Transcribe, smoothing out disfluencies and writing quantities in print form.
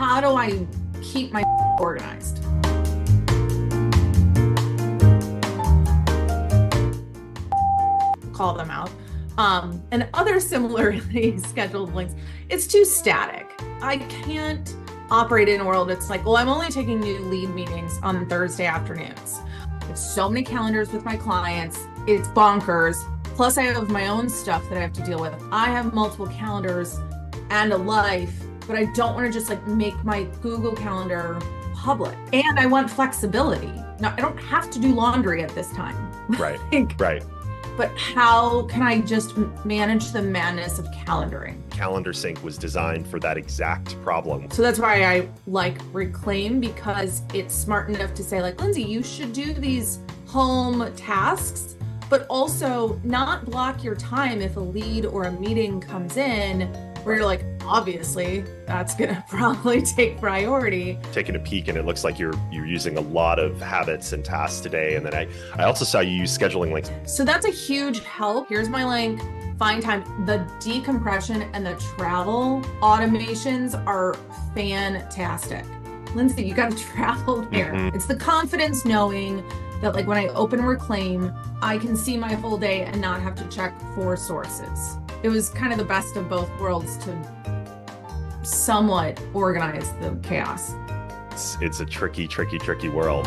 how do I keep my organized? Call them out. And other similarly scheduled links, it's too static. I can't operate in a world it's like, well, I'm only taking new lead meetings on Thursday afternoons. I have so many calendars with my clients, it's bonkers. Plus I have my own stuff that I have to deal with. I have multiple calendars and a life, but I don't want to just like make my Google Calendar public. And I want flexibility. Now, I don't have to do laundry at this time. Right, Like, right. but how can I just manage the madness of calendaring? Calendar Sync was designed for that exact problem. So that's why I like Reclaim, because it's smart enough to say like, Lindsay, you should do these home tasks, but also not block your time if a lead or a meeting comes in where you're like, obviously that's gonna probably take priority. Taking a peek and it looks like you're using a lot of habits and tasks today. And then I also saw you use scheduling links. So that's a huge help. Here's my link. Find time. The decompression and the travel automations are fantastic. Lindsay, you got to travel there. Mm-hmm. It's the confidence knowing that like when I open Reclaim, I can see my whole day and not have to check 4 sources. It was kind of the best of both worlds to somewhat organize the chaos. It's a tricky world.